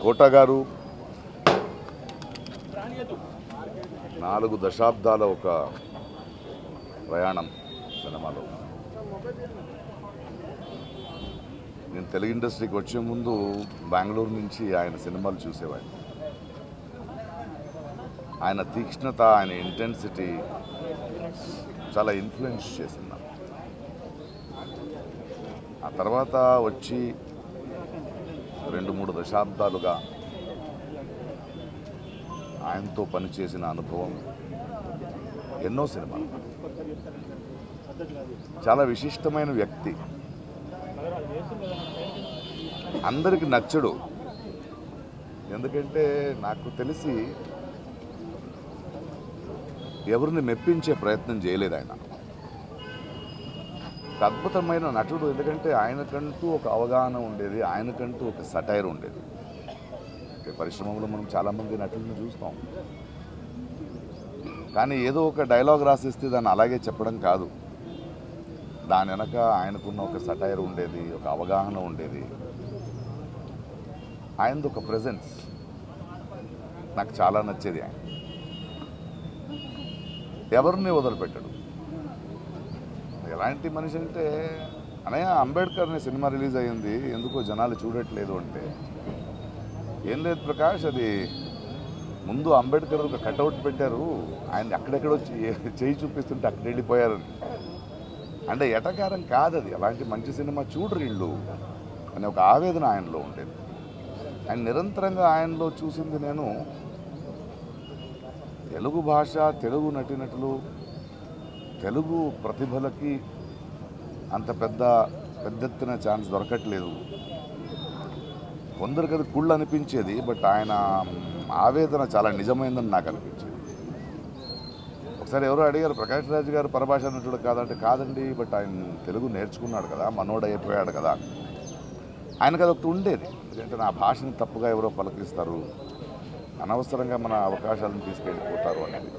కోట గారు 4 దశాబ్దాల ఒక ప్రయాణం సినిమాలో. నేను తెలుగు ఇండస్ట్రీకి వచ్చే ముందు బెంగళూరు నుంచి ఆయన సినిమాలు చూసేవాడిని. ఆయన తీక్ష్ణత, ఆయన ఇంటెన్సిటీ చాలా ఇన్ఫ్లుయెన్స్ చేసింది. ఆ తర్వాత వచ్చి 2-3 దశాబ్దాలుగా ఆయనతో పనిచేసిన అనుభవం, ఎన్నో సినిమాలు. చాలా విశిష్టమైన వ్యక్తి, అందరికి నచ్చడు. ఎందుకంటే నాకు తెలిసి ఎవరిని మెప్పించే ప్రయత్నం చేయలేదు ఆయన. ఒక అద్భుతమైన నటుడు. ఎందుకంటే ఆయనకంటూ ఒక అవగాహన ఉండేది, ఆయనకంటూ ఒక సటైర్ ఉండేది. పరిశ్రమలో మనం చాలామంది నటులను చూస్తాం, కానీ ఏదో ఒక డైలాగ్ రాసిస్తే దాన్ని అలాగే చెప్పడం కాదు. దాని వెనక ఆయనకున్న ఒక సటైర్ ఉండేది, ఒక అవగాహన ఉండేది. ఆయనది ఒక ప్రెజెన్స్ నాకు చాలా నచ్చేది. ఆయన ఎవరిని వదిలిపెట్టాడు. ఎలాంటి మనిషి అంటే, అనయ్య అంబేద్కర్ అనే సినిమా రిలీజ్ అయ్యింది, ఎందుకో జనాలు చూడట్లేదు అంటే, ఏం లేదు ప్రకాష్, అది ముందు అంబేద్కర్ ఒక కట్అవుట్ పెట్టారు, ఆయన అక్కడెక్కడో చేయి చూపిస్తుంటే అక్కడ వెళ్ళిపోయారని. అంటే ఎటకారం కాదు అది, అలాంటి మంచి సినిమా చూడరు వీళ్ళు అనే ఒక ఆవేదన ఆయనలో ఉండేది. ఆయన నిరంతరంగా ఆయనలో చూసింది నేను, తెలుగు భాష, తెలుగు నటీనటులు, తెలుగు ప్రతిభలకి అంత పెద్ద ఎత్తున ఛాన్స్ దొరకట్లేదు. కొందరికి అది కుళ్ళు అనిపించేది, బట్ ఆయన ఆవేదన చాలా నిజమైందని నాకు అనిపించేది. ఒకసారి ఎవరో అడిగారు, ప్రకాష్ రాజ్ గారు పరభాష నటుడు కాదంటే, కాదండి, బట్ ఆయన తెలుగు నేర్చుకున్నాడు కదా, మనోడు అయిపోయాడు కదా. ఆయనకు అది ఒకటి ఉండేది, ఎందుకంటే నా భాషని తప్పుగా ఎవరో పలకరిస్తారు, అనవసరంగా మన అవకాశాలను తీసుకెళ్ళిపోతారు అనేది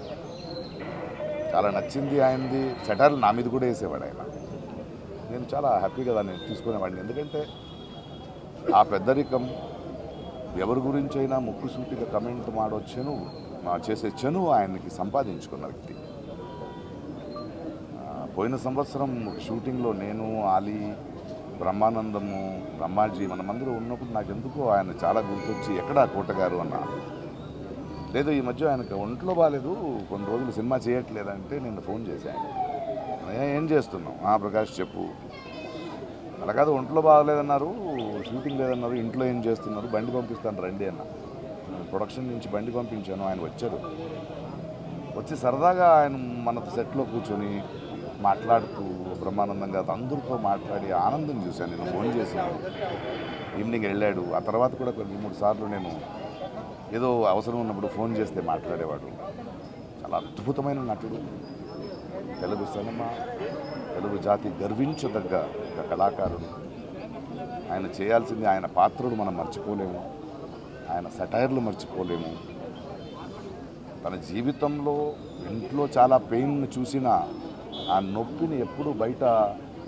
చాలా నచ్చింది ఆయనది. సెటర్లు నా మీద కూడా వేసేవాడు ఆయన. నేను చాలా హ్యాపీగా దాన్ని తీసుకునేవాడిని. ఎందుకంటే ఆ పెద్దరికం, ఎవరి గురించి అయినా ముక్కుసూటిగా కమెంట్ మాడొచ్చెను చేసే చనువు ఆయనకి సంపాదించుకున్న వ్యక్తి. పోయిన సంవత్సరం షూటింగ్లో నేను, ఆలీ, బ్రహ్మానందము, బ్రహ్మాజీ మనమందరూ ఉన్నప్పుడు నాకెందుకో ఆయన చాలా గుర్తొచ్చి, ఎక్కడా కోట గారు అన్న. లేదు, ఈ మధ్య ఆయనకు ఒంట్లో బాగాలేదు, కొన్ని రోజులు సినిమా చేయట్లేదంటే నేను ఫోన్ చేశాను. ఏం చేస్తున్నావు? ప్రకాష్ చెప్పు. అలా కాదు, ఒంట్లో బాగాలేదన్నారు, షూటింగ్ లేదన్నారు, ఇంట్లో ఏం చేస్తున్నారు, బండి పంపిస్తాను రండి అన్న. ప్రొడక్షన్ నుంచి బండి పంపించాను, ఆయన వచ్చారు. వచ్చి సరదాగా ఆయన మన సెట్లో కూర్చొని మాట్లాడుతూ బ్రహ్మానందంగా అందరితో మాట్లాడి ఆనందం చూశాను. నేను ఫోన్ చేశాను, ఈవినింగ్ వెళ్ళాడు. ఆ తర్వాత కూడా 2-3 సార్లు నేను ఏదో అవసరం ఉన్నప్పుడు ఫోన్ చేస్తే మాట్లాడేవాడు. చాలా అద్భుతమైన నటుడు. తెలుగు సినిమా, తెలుగు జాతి గర్వించదగ్గ ఒక కళాకారుడు. ఆయన చేయాల్సింది, ఆయన పాత్రలు మనం మర్చిపోలేము, ఆయన సటైర్లు మర్చిపోలేము. తన జీవితంలో ఇంట్లో చాలా పెయిన్ చూసిన ఆ నొప్పిని ఎప్పుడూ బయట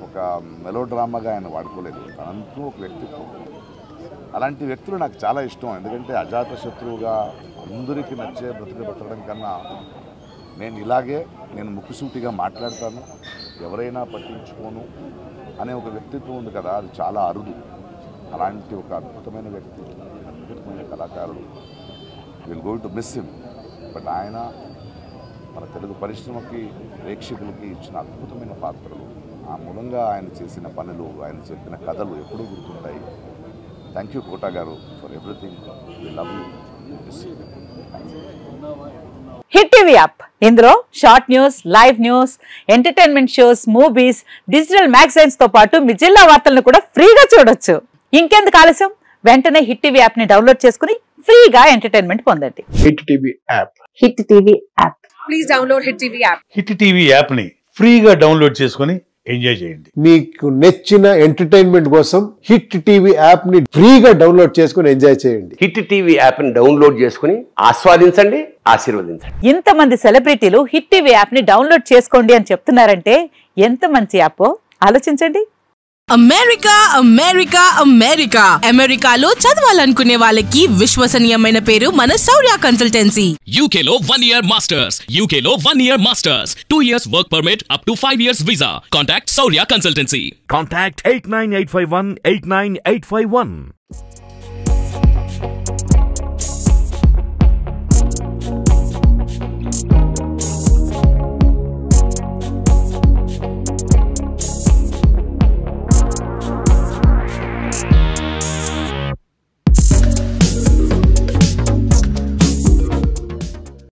ఒక మెలోడ్రామాగా ఆయన వాడుకోలేదు. తనంటూ ఒక వ్యక్తిత్వం. అలాంటి వ్యక్తులు నాకు చాలా ఇష్టం. ఎందుకంటే అజాత శత్రువుగా అందరికీ నచ్చే బతకడం కన్నా నేను ముక్కుసూటిగా మాట్లాడతాను, ఎవరైనా పట్టించుకోను అనే ఒక వ్యక్తిత్వం ఉంది కదా, అది చాలా అరుదు. అలాంటి ఒక అద్భుతమైన వ్యక్తి, అద్భుతమైన కళాకారుడు. Will going to miss him. But ఆయన మన తెలుగు పరిశ్రమకి, ప్రేక్షకులకి ఇచ్చిన అద్భుతమైన పాత్రలు, ఆ మూలంగా ఆయన చేసిన పనులు, ఆయన చెప్పిన కథలు ఎప్పుడూ గుర్తుంటాయి. Thank you Kota garu for everything. We love you. Hit TV app, ఇందులో short news, live news, entertainment shows, movies, digital magazines తో పాటు మీ జిల్లా వార్తలను కూడా ఫ్రీగా చూడొచ్చు. ఇంకెందుకు ఆలస్యం, వెంటనే హిట్ టీవీ యాప్ ని డౌన్లోడ్ చేసుకుని ఫ్రీగా ఎంటర్టైన్మెంట్ పొందండి. Hit TV app. Hit TV app. Please download hit TV app. Hit TV app ని ఫ్రీగా డౌన్లోడ్ చేసుకుని ఎంజాయ్ చేయండి. మీకు నచ్చిన ఎంటర్టైన్మెంట్ కోసం హిట్ టీవీ యాప్ ని ఫ్రీగా డౌన్లోడ్ చేసుకుని ఎంజాయ్ చేయండి. హిట్ టీవీ యాప్ ని డౌన్లోడ్ చేసుకుని ఆస్వాదించండి, ఆశీర్వదించండి. ఇంతమంది సెలబ్రిటీలు హిట్ టీవీ యాప్ ని డౌన్లోడ్ చేసుకోండి అని చెప్తున్నారంటే ఎంత మంచి యాప్ ఆలోచించండి. అమెరికా అమెరికా అమెరికా అమెరికాలో చదవాలనుకునే వాళ్ళకి విశ్వసనీయమైన పేరు మన శౌర్య కన్సల్టెన్సీ. UK లో 1 year masters, UK లో 1 year masters, 2 years work permit up to 5 years visa. Contact Saurya Consultancy. Contact 89851 89851.